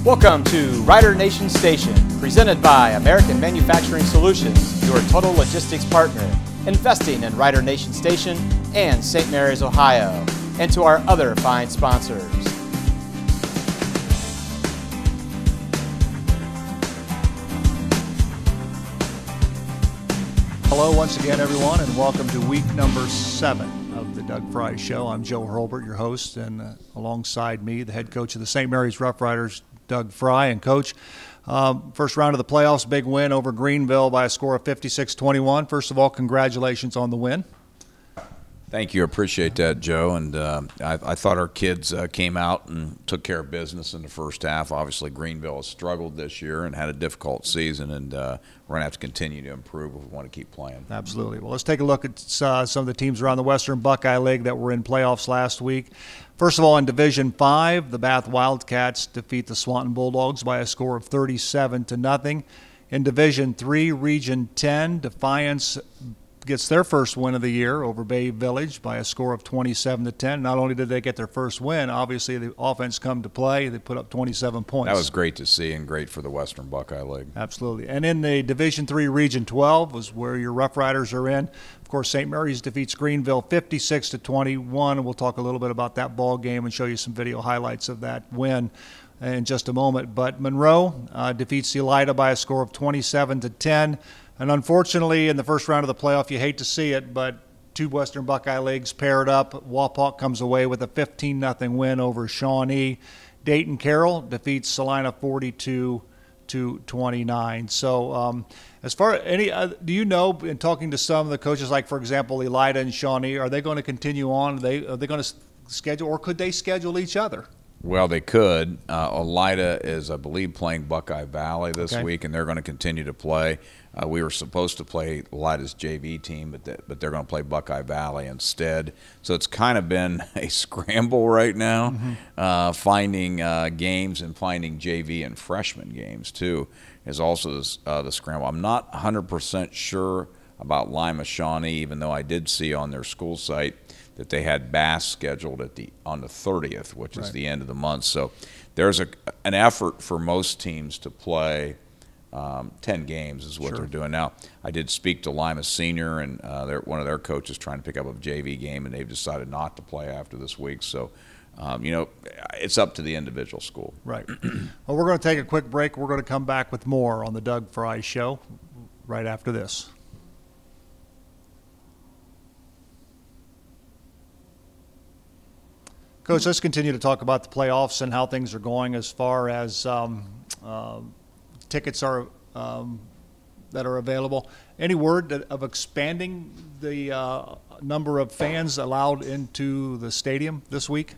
Welcome to Rider Nation Station, presented by American Manufacturing Solutions, your total logistics partner, investing in Rider Nation Station and St. Mary's, Ohio, and to our other fine sponsors. Hello once again, everyone, and welcome to week number 7 of the Doug Frye Show. I'm Joe Hurlbert, your host, and alongside me, the head coach of the St. Mary's Rough Riders, Doug Frye. And Coach, first round of the playoffs, big win over Greenville by a score of 56-21. First of all, congratulations on the win. Thank you. I appreciate that, Joe. And I thought our kids came out and took care of business in the first half. Obviously, Greenville has struggled this year and had a difficult season, and we're going to have to continue to improve if we want to keep playing. Absolutely. Well, let's take a look at some of the teams around the Western Buckeye League that were in playoffs last week. First of all, in Division 5, the Bath Wildcats defeat the Swanton Bulldogs by a score of 37-0. In Division 3, Region 10, Defiance gets their first win of the year over Bay Village by a score of 27-10. Not only did they get their first win, obviously the offense come to play. They put up 27 points. That was great to see and great for the Western Buckeye League. Absolutely. And in the Division 3 Region 12 was where your Rough Riders are in. Of course, St. Mary's defeats Greenville 56-21. And we'll talk a little bit about that ball game and show you some video highlights of that win in just a moment. But Monroe defeats Elida by a score of 27-10. And unfortunately, in the first round of the playoff, you hate to see it, but two Western Buckeye Leagues paired up. Wapak comes away with a 15-0 win over Shawnee. Dayton Carroll defeats Salina 42-29. So as far as any, do you know, in talking to some of the coaches, like, for example, Elida and Shawnee, are they going to continue on? Are they going to schedule, or could they schedule each other? Well, they could. Elida is, I believe, playing Buckeye Valley this week, and they're going to continue to play. We were supposed to play Elida's JV team, but they're going to play Buckeye Valley instead. So it's kind of been a scramble right now, finding games and finding JV and freshman games, too, is also the scramble. I'm not 100% sure about Lima Shawnee, even though I did see on their school site that they had Bass scheduled on the 30th, which is the end of the month. So there's an effort for most teams to play 10 games is what they're doing now. I did speak to Lima Senior, and one of their coaches trying to pick up a JV game, and they've decided not to play after this week. So, you know, it's up to the individual school. Right. Well, we're going to take a quick break. We're going to come back with more on the Doug Frye Show right after this. Coach, let's continue to talk about the playoffs and how things are going as far as tickets are that are available. Any word of expanding the number of fans allowed into the stadium this week?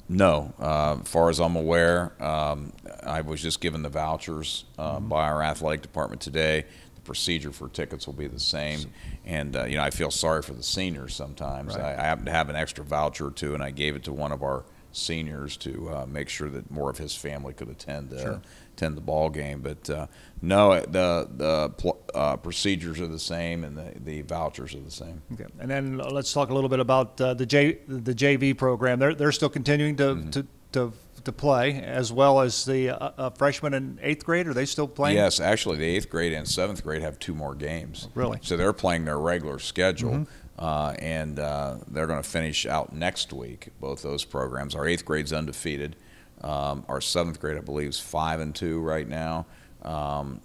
No. As far as I'm aware, I was just given the vouchers by our athletic department today. The procedure for tickets will be the same. And, you know, I feel sorry for the seniors sometimes. I happen to have an extra voucher or two, and I gave it to one of our seniors to make sure that more of his family could attend the ball game. But no, the procedures are the same, and the vouchers are the same. Okay. And then let's talk a little bit about the JV program. They're still continuing to play, as well as the freshmen in 8th grade. Are they still playing? Yes, actually, the 8th grade and 7th grade have 2 more games. Really? So they're playing their regular schedule. And they're going to finish out next week, both those programs. Our 8th grade's undefeated. Our 7th grade, I believe, is 5-2 right now.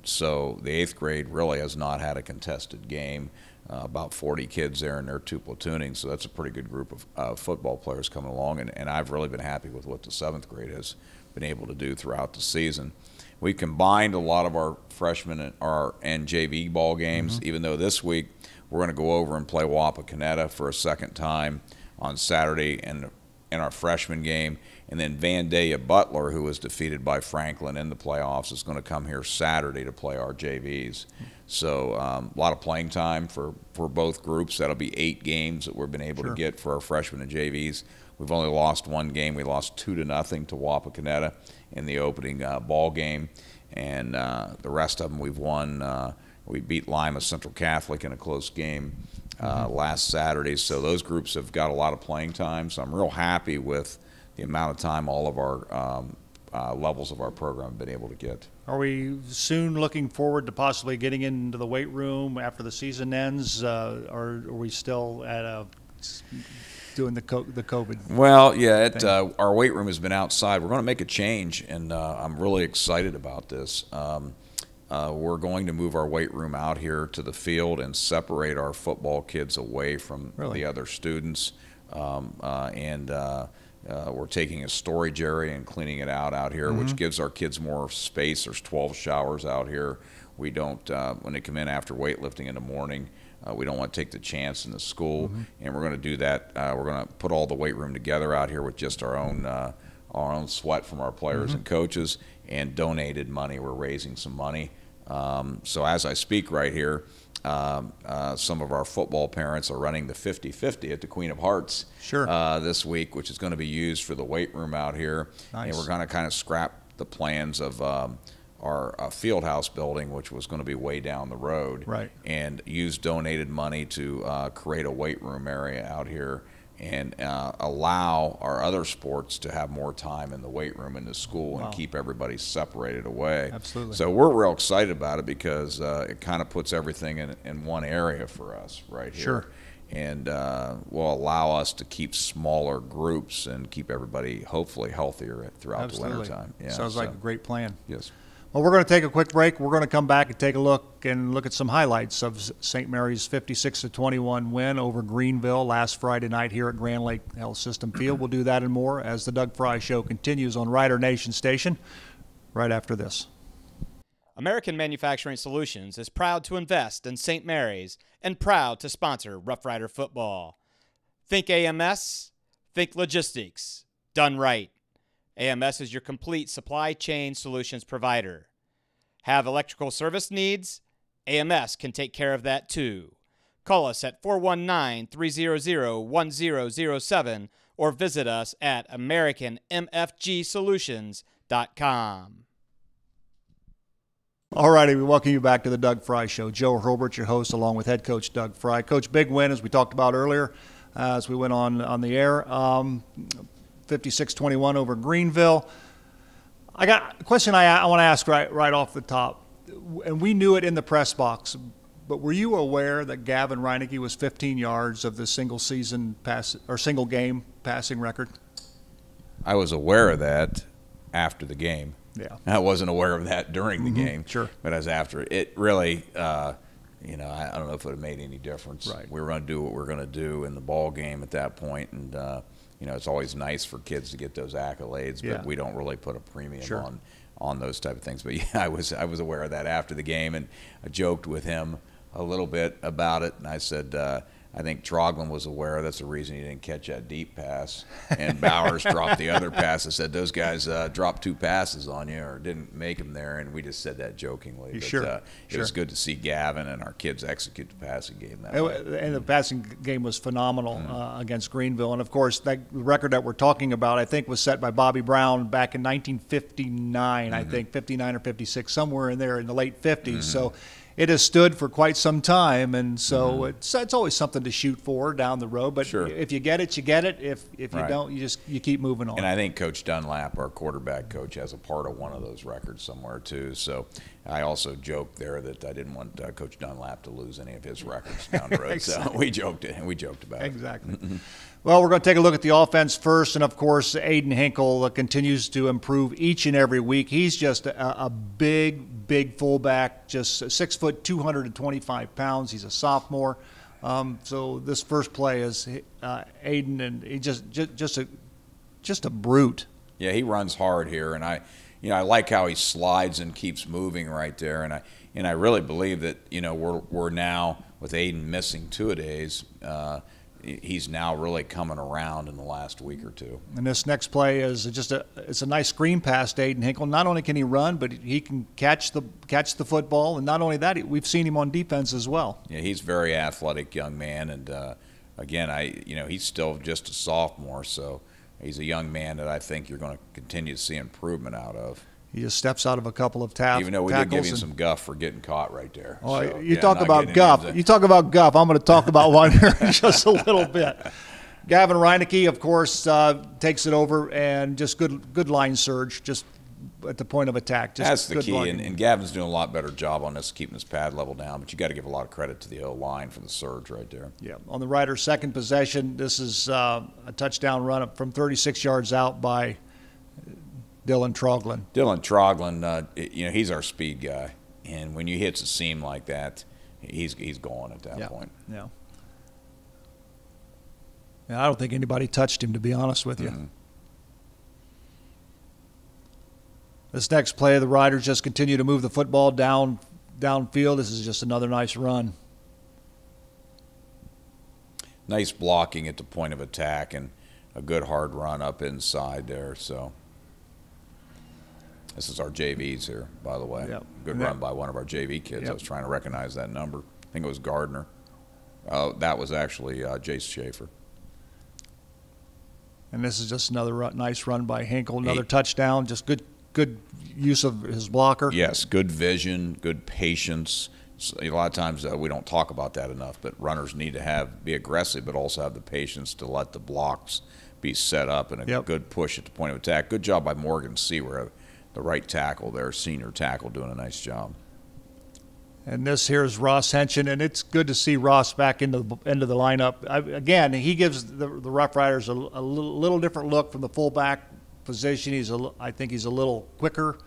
So the 8th grade really has not had a contested game. About 40 kids there, and they're 2 platooning. So that's a pretty good group of football players coming along. And I've really been happy with what the 7th grade has been able to do throughout the season. We combined a lot of our freshmen and JV ball games, even though this week we're going to go over and play Wapakoneta for a second time on Saturday in our freshman game. And then Vandalia Butler, who was defeated by Franklin in the playoffs, is going to come here Saturday to play our JVs. So a lot of playing time for both groups. That'll be 8 games that we've been able to get for our freshmen and JVs. We've only lost 1 game. We lost 2-0 to Wapakoneta in the opening ball game. And the rest of them we've won. We beat Lima Central Catholic in a close game last Saturday. So those groups have got a lot of playing time. So I'm real happy with the amount of time all of our levels of our program have been able to get. Are we soon looking forward to possibly getting into the weight room after the season ends, or are we still at doing the COVID? Well, yeah, our weight room has been outside. We're going to make a change, and I'm really excited about this. We're going to move our weight room out here to the field and separate our football kids away from the other students. We're taking a storage area and cleaning it out here, which gives our kids more space. There's 12 showers out here. We don't, when they come in after weightlifting in the morning, we don't want to take the chance in the school, and we're going to do that. We're going to put all the weight room together out here with just our own sweat from our players and coaches, and donated money. We're raising some money. So as I speak right here, some of our football parents are running the 50-50 at the Queen of Hearts this week, which is going to be used for the weight room out here. Nice. And we're going to kind of scrap the plans of our field house building, which was going to be way down the road, and use donated money to create a weight room area out here and allow our other sports to have more time in the weight room in the school and keep everybody separated away. Absolutely. So we're real excited about it because it kind of puts everything in one area for us right here. Sure. And will allow us to keep smaller groups and keep everybody hopefully healthier throughout the wintertime. Yeah, sounds like a great plan. Yes. Well, we're going to take a quick break. We're going to come back and take a look at some highlights of St. Mary's 56-21 win over Greenville last Friday night here at Grand Lake Health System Field. We'll do that and more as the Doug Frye Show continues on Rider Nation Station right after this. American Manufacturing Solutions is proud to invest in St. Mary's and proud to sponsor Rough Rider football. Think AMS, think logistics, done right. AMS is your complete supply chain solutions provider. Have electrical service needs? AMS can take care of that too. Call us at 419-300-1007 or visit us at AmericanMFGSolutions.com. All righty, we welcome you back to the Doug Frye Show. Joe Hurlbert, your host, along with head coach Doug Frye. Coach, big win, as we talked about earlier, as we went on the air. 56-21 over Greenville. I got a question I want to ask right off the top. And we knew it in the press box, but were you aware that Gavin Reineke was 15 yards of the single game passing record? I was aware of that after the game. Yeah. I wasn't aware of that during the game. Sure. But as after it really, I don't know if it would have made any difference. Right. We were going to do what we were going to do in the ball game at that point, and it's always nice for kids to get those accolades, but we don't really put a premium on those type of things. But yeah, I was aware of that after the game, and I joked with him a little bit about it, and I said, I think Troglin was aware that's the reason he didn't catch that deep pass, and Bowers dropped the other pass and said those guys dropped two passes on you or didn't make them there, and we just said that jokingly. But, it was good to see Gavin and our kids execute the passing game that way. And the passing game was phenomenal against Greenville, and of course that record that we're talking about I think was set by Bobby Brown back in 1959, I think 59 or 56, somewhere in there in the late 50s. So it has stood for quite some time, and so it's always something to shoot for down the road. But if you get it, you get it. If you don't, you keep moving on. And I think Coach Dunlap, our quarterback coach, has a part of one of those records somewhere too. So I also joked there that I didn't want Coach Dunlap to lose any of his records down the road. Exactly. So we joked about it. Exactly. Well, we're going to take a look at the offense first, and of course, Aiden Hinkle continues to improve each and every week. He's just a big fullback, just 6 foot, 225 pounds. He's a sophomore. So this first play is Aiden, and he just a brute. Yeah, he runs hard here, and I like how he slides and keeps moving right there, and I really believe that we're now with Aiden missing 2 days. He's now really coming around in the last week or two. And this next play is it's a nice screen pass to Aiden Hinkle. Not only can he run, but he can catch the football, and not only that, we've seen him on defense as well. Yeah, he's a very athletic young man, and again, he's still just a sophomore, so he's a young man that I think you're going to continue to see improvement out of. He just steps out of a couple of tackles. Even though we did give him some guff for getting caught right there. Oh, so, you talk about guff. You talk about guff. I'm going to talk about one here in just a little bit. Gavin Reineke, of course, takes it over, and just good line surge. Just at the point of attack. Just that's the good key, and Gavin's doing a lot better job on this, keeping his pad level down. But you got to give a lot of credit to the O-line for the surge right there. Yeah. On the Riders' second possession, this is a touchdown run up from 36 yards out by Dylan Troglin. Dylan Troglin, he's our speed guy, and when you hit a seam like that, he's gone at that point. Yeah. And I don't think anybody touched him, to be honest with you. Mm-hmm. This next play, the Riders just continue to move the football downfield. This is just another nice run. Nice blocking at the point of attack and a good hard run up inside there. So this is our JVs here, by the way. Yep. Good run by one of our JV kids. Yep. I was trying to recognize that number. I think it was Gardner. That was actually Jace Schaefer. And this is just another nice run by Hinkle. Another touchdown. Just good use of his blocker. Yes, good vision, good patience. So a lot of times we don't talk about that enough, but runners need to be aggressive, but also have the patience to let the blocks be set up and a good push at the point of attack. Good job by Morgan Sewer, the right tackle there, senior tackle, doing a nice job. And this here is Ross Henshin, and it's good to see Ross back into the lineup. Again, he gives the Rough Riders a little different look from the fullback position. I think he's a little quicker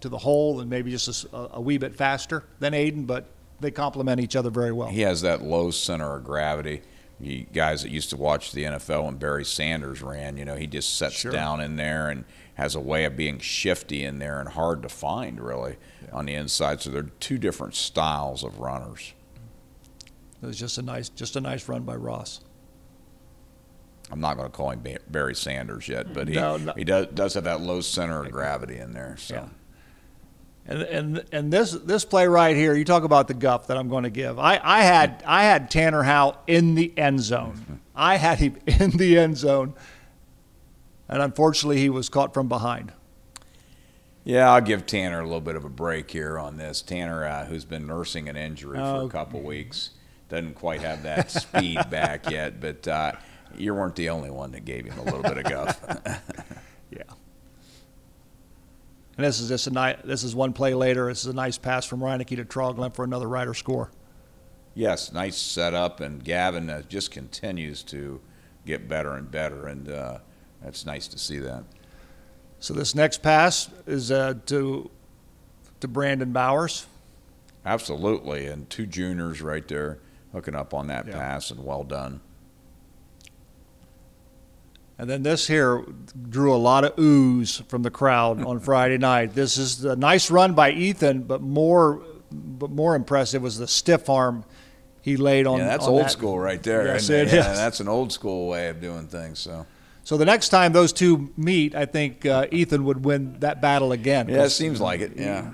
to the hole and maybe just a wee bit faster than Aiden, but they complement each other very well. He has that low center of gravity. You guys that used to watch the NFL when Barry Sanders ran, he just sets down in there and has a way of being shifty in there and hard to find, really, on the inside. So they're two different styles of runners. It was just a nice run by Ross. I'm not going to call him Barry Sanders yet, but he does have that low center of gravity in there. So. Yeah. And this play right here, you talk about the guff that I'm going to give. I had Tanner Howell in the end zone. Mm-hmm. I had him in the end zone, and unfortunately he was caught from behind. Yeah, I'll give Tanner a little bit of a break here on this. Tanner, who's been nursing an injury for a couple weeks, doesn't quite have that speed back yet, but you weren't the only one that gave him a little bit of guff. Yeah. And this is just this is one play later. This is a nice pass from Reineke to Troglin for another Rider score. Yes, nice setup, and Gavin just continues to get better and better, and that's nice to see that. So this next pass is to Brandon Bowers. Absolutely, and two juniors right there hooking up on that pass, and well done. And then this here drew a lot of oohs from the crowd on Friday night. This is a nice run by Ethan, but more impressive was the stiff arm he laid on. Yeah, that's on old that. School right there. Yes, and, it yeah, is. That's an old school way of doing things. So the next time those two meet, I think Ethan would win that battle again. Yeah, it seems like it. Yeah.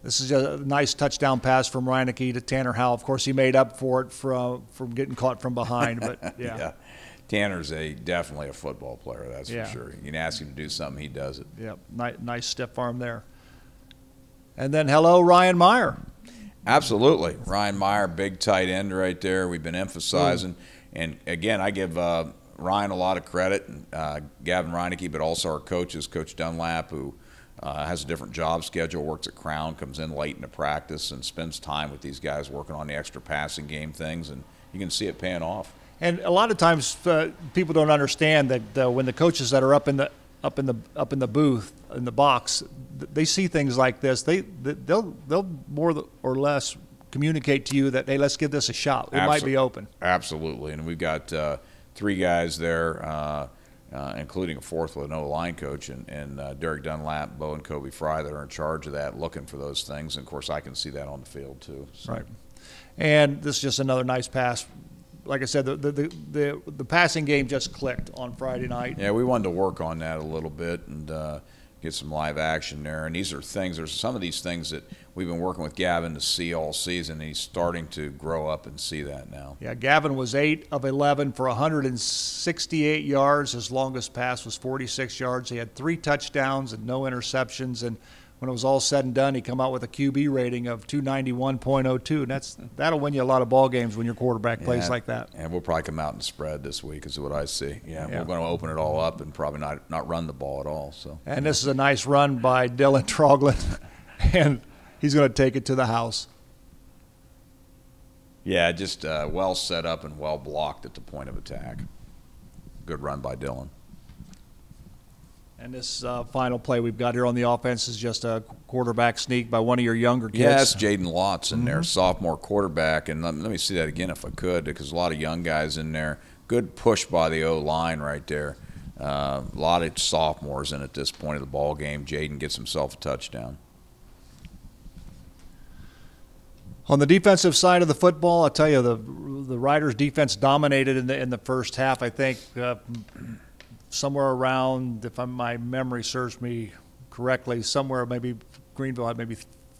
This is a nice touchdown pass from Reineke to Tanner Howell. Of course, he made up for it from getting caught from behind. But yeah. Tanner's definitely a football player, that's for sure. You can ask him to do something, he does it. Yeah, nice stiff arm there. And then Ryan Meyer. Absolutely. Ryan Meyer, big tight end right there. We've been emphasizing. And, again, I give Ryan a lot of credit, Gavin Reineke, but also our coaches, Coach Dunlap, who has a different job schedule, works at Crown, comes in late into practice, and spends time with these guys working on the extra passing game things, and you can see it paying off. And a lot of times people don't understand that when the coaches that are up in the booth, in the box, they see things like this. They'll more or less communicate to you that, hey, let's give this a shot. It might be open. Absolutely, and we've got three guys there, including a fourth with an O-line coach, and Derek Dunlap, Bo, and Kobe Frye that are in charge of that, looking for those things. And of course, I can see that on the field too. So. Right. And this is just another nice pass. Like I said, the passing game just clicked on Friday night. Yeah, we wanted to work on that a little bit and get some live action there. And these are things. There's some of these things that we've been working with Gavin to see all season. And he's starting to grow up and see that now. Yeah, Gavin was 8 of 11 for 168 yards. His longest pass was 46 yards. He had 3 touchdowns and no interceptions. And when it was all said and done, he come out with a QB rating of 291.02. And that'll win you a lot of ball games when your quarterback plays like that. And we'll probably come out and spread this week is what I see. Yeah. We're going to open it all up and probably not run the ball at all. So. And this is a nice run by Dylan Troglin, and he's going to take it to the house. Yeah, just well set up and well blocked at the point of attack. Good run by Dylan. And this final play we've got here on the offense is just a quarterback sneak by one of your younger kids. Yes, Jaden Lotz in there, sophomore quarterback. And let me see that again if I could, because a lot of young guys in there. Good push by the O-line right there. A lot of sophomores in at this point of the ball game. Jaden gets himself a touchdown. On the defensive side of the football, I'll tell you, the Riders' defense dominated in the first half. I think somewhere around, if my memory serves me correctly, somewhere maybe Greenville had maybe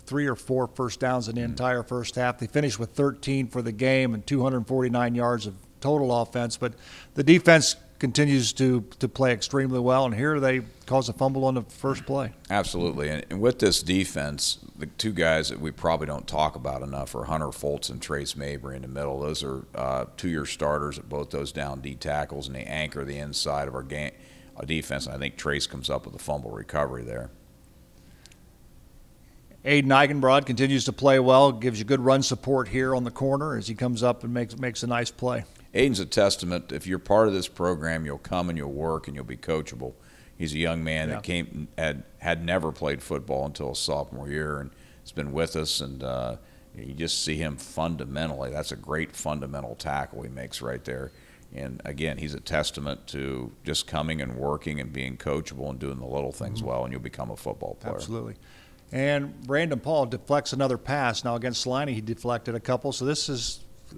3 or 4 first downs in the entire first half. They finished with 13 for the game and 249 yards of total offense. But the defense continues to play extremely well, and here they cause a fumble on the first play. Absolutely. And with this defense, the two guys that we probably don't talk about enough are Hunter Foltz and Trace Mabry in the middle. Those are 2-year starters at both those down D tackles, and they anchor the inside of our defense. And I think Trace comes up with a fumble recovery there. Aiden Eigenbrod continues to play well, gives you good run support here on the corner as he comes up and makes a nice play. Aiden's a testament. If you're part of this program, you'll come and you'll work and you'll be coachable. He's a young man that had never played football until his sophomore year, and has been with us. And you just see him fundamentally. That's a great fundamental tackle he makes right there. And again, he's a testament to just coming and working and being coachable and doing the little things well, and you'll become a football player. Absolutely. And Brandon Paul deflects another pass. Now against Sliney, he deflected a couple. So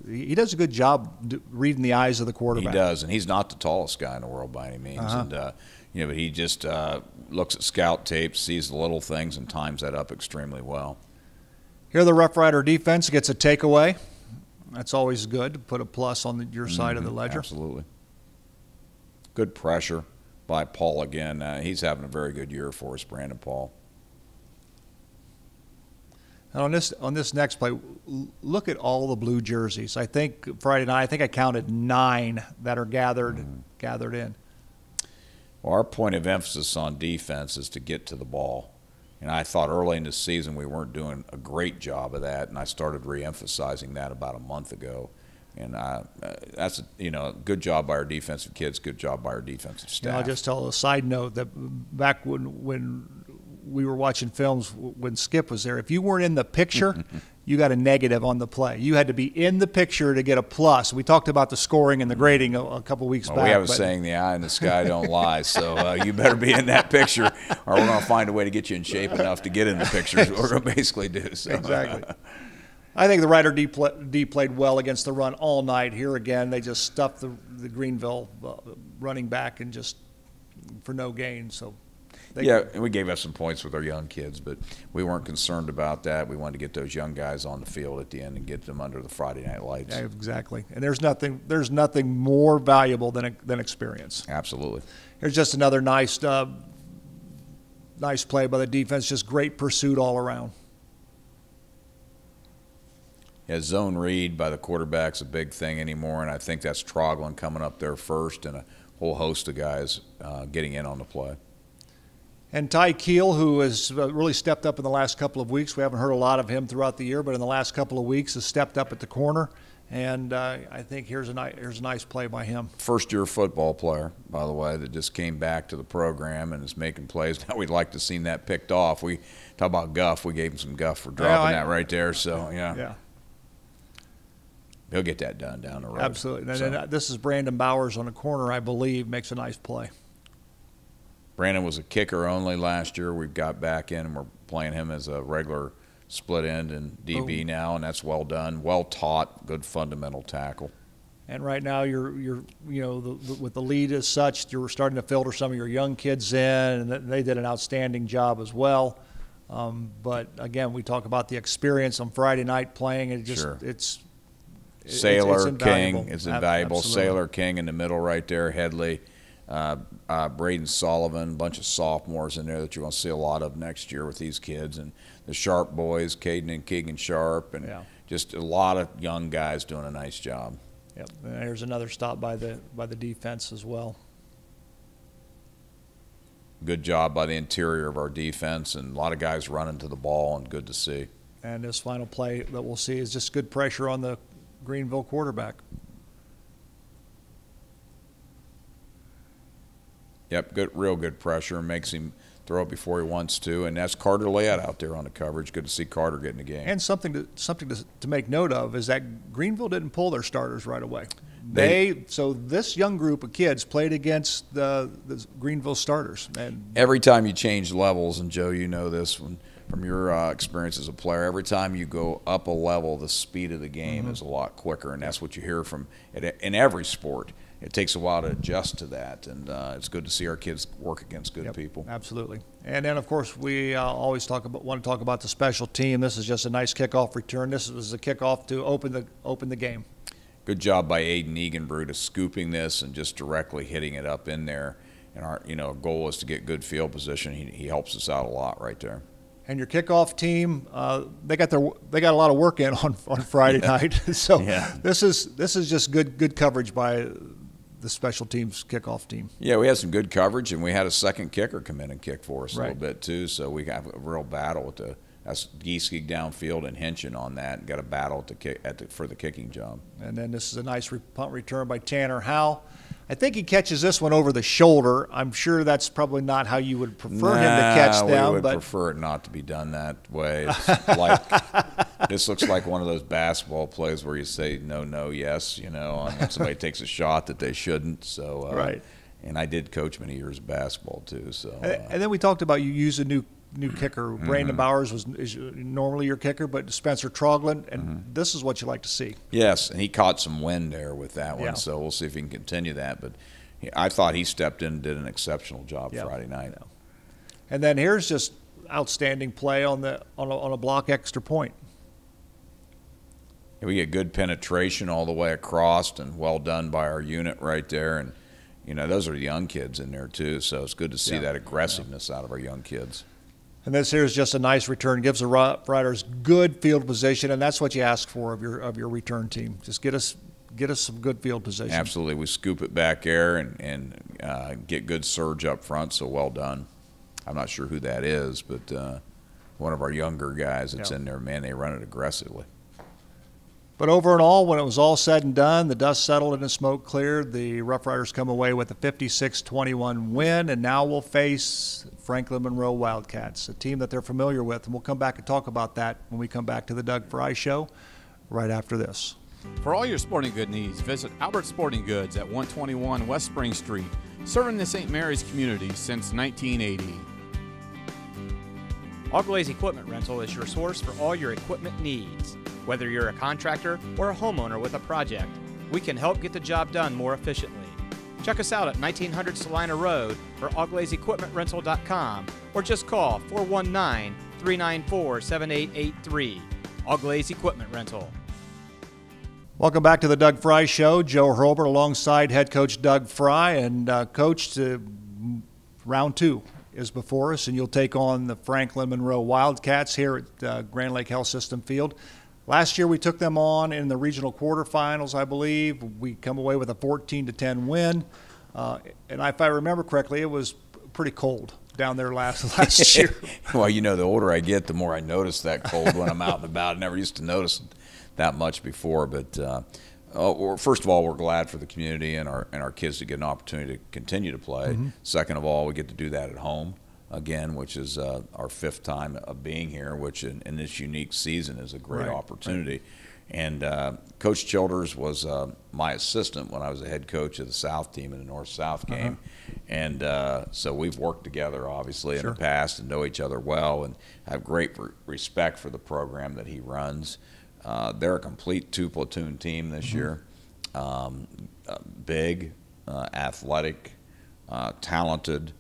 he does a good job reading the eyes of the quarterback. He does, and he's not the tallest guy in the world by any means. And but he just looks at scout tape, sees the little things, and times that up extremely well. Here, the Rough Rider defense gets a takeaway. That's always good to put a plus on your side of the ledger. Absolutely. Good pressure by Paul again. He's having a very good year for us, Brandon Paul. And on this next play, look at all the blue jerseys. I think Friday night, I counted 9 that are gathered in. Well, our point of emphasis on defense is to get to the ball. And I thought early in the season we weren't doing a great job of that, and I started re-emphasizing that about a month ago. And that's a good job by our defensive kids, good job by our defensive staff. I'll just tell a side note that back when we were watching films when Skip was there, if you weren't in the picture, you got a negative on the play. You had to be in the picture to get a plus. We talked about the scoring and the grading a couple weeks back. We have a saying, the eye in the sky don't lie, so you better be in that picture or we're going to find a way to get you in shape enough to get in the picture is what we're going to basically do. So. Exactly. I think the Rider D played well against the run all night. Here again, they just stuffed the Greenville running back and just for no gain. So. And we gave up some points with our young kids, but we weren't concerned about that. We wanted to get those young guys on the field at the end and get them under the Friday night lights. Yeah, exactly. And there's nothing more valuable than experience. Absolutely. Here's just another nice play by the defense. Just great pursuit all around. Yeah, zone read by the quarterback's a big thing anymore, and I think that's Troglin coming up there first and a whole host of guys getting in on the play. And Ty Keel, who has really stepped up in the last couple of weeks. We haven't heard a lot of him throughout the year, but in the last couple of weeks has stepped up at the corner. And I think here's a nice play by him. First-year football player, by the way, that just came back to the program and is making plays. Now we'd like to see that picked off. We talk about guff. We gave him some guff for dropping that right there. So, yeah. He'll get that done down the road. Absolutely. And this is Brandon Bowers on the corner, I believe, makes a nice play. Brandon was a kicker only last year. We've got back in and we're playing him as a regular split end and DB now, and that's well done, well taught, good fundamental tackle. And right now you're with the lead as such, you're starting to filter some of your young kids in, and they did an outstanding job as well. But again, we talk about the experience on Friday night playing. It's Sailor, King is invaluable. Absolutely. Sailor, King in the middle right there, Headley. Braden Sullivan, a bunch of sophomores in there that you're going to see a lot of next year with these kids, and the Sharp boys, Caden and Keegan Sharp, and just a lot of young guys doing a nice job. Yep. And there's another stop by the defense as well. Good job by the interior of our defense, and a lot of guys running to the ball, and good to see. And this final play that we'll see is just good pressure on the Greenville quarterback. Yep, real good pressure, makes him throw it before he wants to, and that's Carter Layette out there on the coverage. Good to see Carter get in the game. And something to make note of is that Greenville didn't pull their starters right away. So this young group of kids played against the Greenville starters. And every time you change levels, and Joe, you know this from your experience as a player, every time you go up a level, the speed of the game is a lot quicker, and that's what you hear from in every sport. It takes a while to adjust to that, and it's good to see our kids work against good people. Absolutely. And then, of course, we always want to talk about the special team. This is just a nice kickoff return. This was a kickoff to open the game. Good job by Aiden Eganbrew to scooping this and just directly hitting it up in there. And our goal is to get good field position. He helps us out a lot right there. And your kickoff team, they got a lot of work in on Friday night. So this is just good coverage by the special teams kickoff team. Yeah, we had some good coverage, and we had a second kicker come in and kick for us a little bit too. So we have a real battle with that's Gieske downfield and Henson on that, and got a battle for the kicking job. And then this is a nice punt return by Tanner Howell. I think he catches this one over the shoulder. I'm sure that's probably not how you would prefer him to catch them. We would prefer it not to be done that way. It's like this looks like one of those basketball plays where you say no, yes, and when somebody takes a shot that they shouldn't. So right. And I did coach many years of basketball too. So and then we talked about you use a new kicker. Brandon Bowers is normally your kicker, but Spencer Troglin, and this is what you like to see. Yes, and he caught some wind there with that one, so we'll see if he can continue that. But I thought he stepped in and did an exceptional job Friday night. Yeah. And then here's just outstanding play on a block extra point. We get good penetration all the way across, and well done by our unit right there. And those are young kids in there too, so it's good to see that aggressiveness out of our young kids. And this here is just a nice return. Gives the Riders good field position, and that's what you ask for of your return team. Just get us some good field position. Absolutely, we scoop it back there and get good surge up front. So well done. I'm not sure who that is, but one of our younger guys that's in there. Man, they run it aggressively. But over and all, when it was all said and done, the dust settled and the smoke cleared. The Rough Riders come away with a 56-21 win, and now we'll face Franklin Monroe Wildcats, a team that they're familiar with. And we'll come back and talk about that when we come back to the Doug Frye Show right after this. For all your sporting good needs, visit Albert Sporting Goods at 121 West Spring Street, serving the St. Mary's community since 1980. Auglaize Equipment Rental is your source for all your equipment needs. Whether you're a contractor or a homeowner with a project, we can help get the job done more efficiently. Check us out at 1900 Salina Road or auglaizeequipmentrental.com or just call 419-394-7883. Auglaize Equipment Rental. Welcome back to the Doug Frye Show. Joe Hurlbert alongside head coach Doug Frye. And Coach, round 2 is before us, and you'll take on the Franklin Monroe Wildcats here at Grand Lake Health System Field. Last year we took them on in the regional quarterfinals, I believe. We come away with a 14-10 win. And if I remember correctly, it was pretty cold down there last year. Well, the older I get, the more I notice that cold when I'm out and about. I never used to notice it that much before. But first of all, we're glad for the community and our kids to get an opportunity to continue to play. Second of all, we get to do that at home again, which is our 5th time of being here, which in this unique season is a great opportunity. And Coach Childers was my assistant when I was the head coach of the South team in the North-South game. And so we've worked together, obviously, in the past and know each other well and have great respect for the program that he runs. They're a complete 2-platoon team this year. Big, athletic, talented,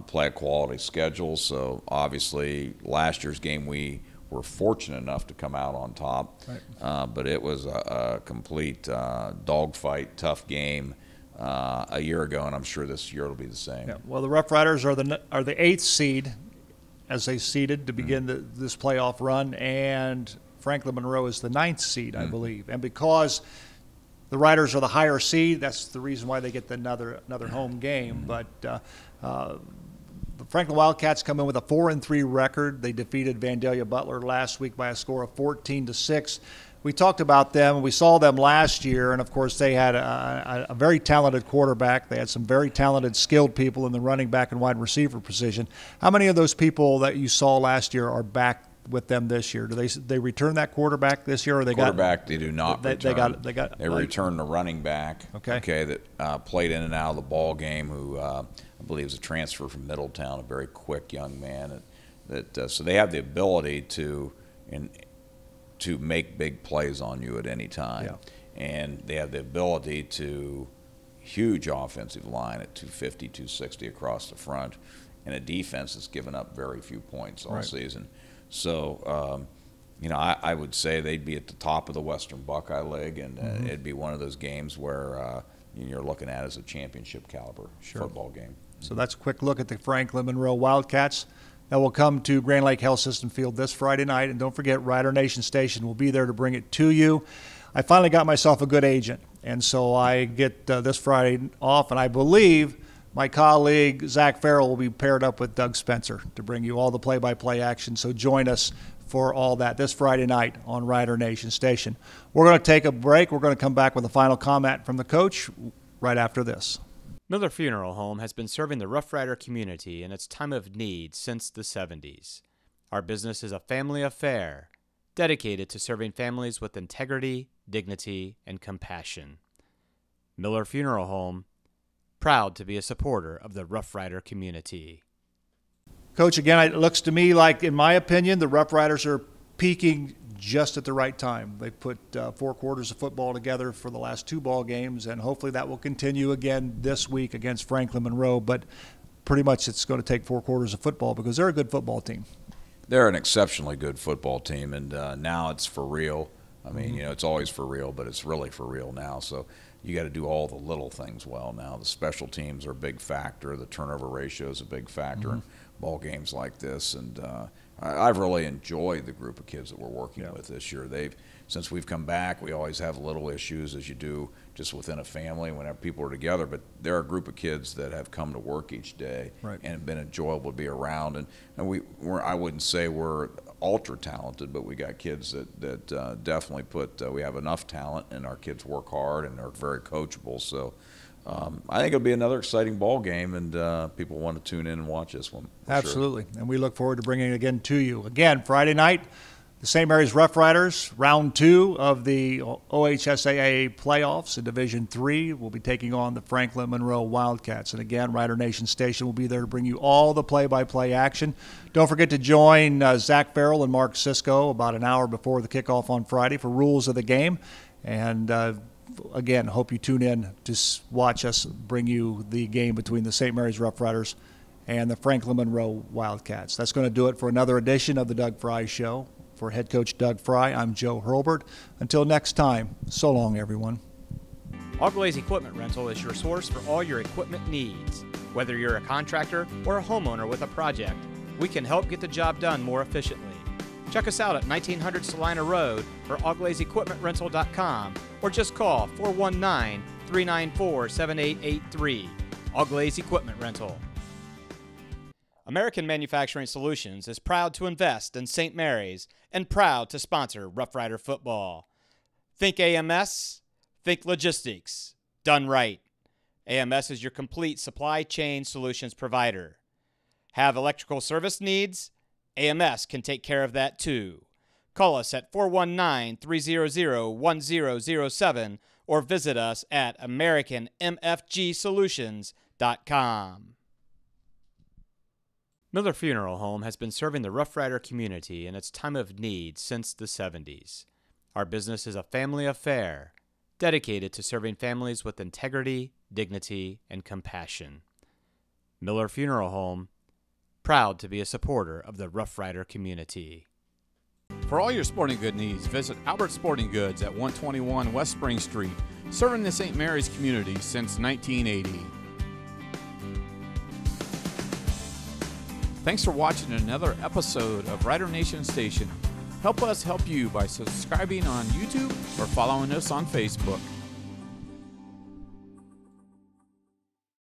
play a quality schedule. So obviously last year's game we were fortunate enough to come out on top. But it was a complete dogfight, tough game. a year ago, and I'm sure this year it'll be the same. Yeah. Well, the Rough Riders are the 8th seed as they seeded to begin this playoff run, and Franklin Monroe is the 9th seed, I believe. And because the Riders are the higher seed, that's the reason why they get another home game. But the Franklin Wildcats come in with a 4-3 record. They defeated Vandalia Butler last week by a score of 14-6. We talked about them. We saw them last year, and of course they had a very talented quarterback. They had some very talented, skilled people in the running back and wide receiver position. How many of those people that you saw last year are back with them this year? Do they return that quarterback this year, or they They do not return. They like, return the running back. Okay. That played in and out of the ball game. Who I believe is a transfer from Middletown, a very quick young man. So they have the ability to make big plays on you at any time. Yeah. And they have the ability to huge offensive line at 250, 260 across the front, and a defense that's given up very few points all season. So, I would say they'd be at the top of the Western Buckeye League, and it'd be one of those games where you're looking at as a championship caliber football game. So that's a quick look at the Franklin Monroe Wildcats. That will come to Grand Lake Health System Field this Friday night. And don't forget, Rider Nation Station will be there to bring it to you. I finally got myself a good agent, and so I get this Friday off, and I believe my colleague Zach Farrell will be paired up with Doug Spencer to bring you all the play-by-play action. So join us for all that this Friday night on Rider Nation Station. We're going to take a break. We're going to come back with a final comment from the coach right after this. Miller Funeral Home has been serving the Rough Rider community in its time of need since the 70s. Our business is a family affair, dedicated to serving families with integrity, dignity, and compassion. Miller Funeral Home, proud to be a supporter of the Rough Rider community. Coach, again, it looks to me like, in my opinion, the Rough Riders are peaking just at the right time. They put 4 quarters of football together for the last 2 ball games, and hopefully that will continue again this week against Franklin Monroe. But pretty much it's going to take 4 quarters of football because they're a good football team. They're an exceptionally good football team, and now it's for real. I mean, it's always for real, but it's really for real now. So you got to do all the little things well now. The special teams are a big factor. The turnover ratio is a big factor in ball games like this, and I've really enjoyed the group of kids that we're working with this year. Since we've come back, we always have little issues, as you do just within a family whenever people are together, but they're a group of kids that have come to work each day and have been enjoyable to be around. And I wouldn't say we're ultra talented, but we got kids that definitely we have enough talent, and our kids work hard and are very coachable. So I think it'll be another exciting ball game, and people want to tune in and watch this one. Absolutely. Sure. And we look forward to bringing it again to you. Again, Friday night, the St. Mary's Rough Riders, round 2 of the OHSAA playoffs in Division III, will be taking on the Franklin Monroe Wildcats. And again, Rider Nation Station will be there to bring you all the play-by-play action. Don't forget to join Zach Farrell and Mark Sisko about an hour before the kickoff on Friday for rules of the game. And again, hope you tune in to watch us bring you the game between the St. Mary's Rough Riders and the Franklin Monroe Wildcats. That's going to do it for another edition of the Doug Frye Show. For head coach Doug Frye, I'm Joe Hurlbert. Until next time, so long, everyone. Auglaize Equipment Rental is your source for all your equipment needs. Whether you're a contractor or a homeowner with a project, we can help get the job done more efficiently. Check us out at 1900 Salina Road or auglaizeequipmentrental.com, or just call 419-394-7883. Auglaize Equipment Rental. American Manufacturing Solutions is proud to invest in St. Mary's and proud to sponsor Rough Rider football. Think AMS, think logistics, done right. AMS is your complete supply chain solutions provider. Have electrical service needs? AMS can take care of that too. Call us at 419-300-1007 or visit us at AmericanMFGSolutions.com. Miller Funeral Home has been serving the Rough Rider community in its time of need since the 70s. Our business is a family affair, dedicated to serving families with integrity, dignity, and compassion. Miller Funeral Home, proud to be a supporter of the Rough Rider community. For all your sporting good needs, visit Albert Sporting Goods at 121 West Spring Street, serving the St. Mary's community since 1980. Thanks for watching another episode of Rider Nation Station. Help us help you by subscribing on YouTube or following us on Facebook.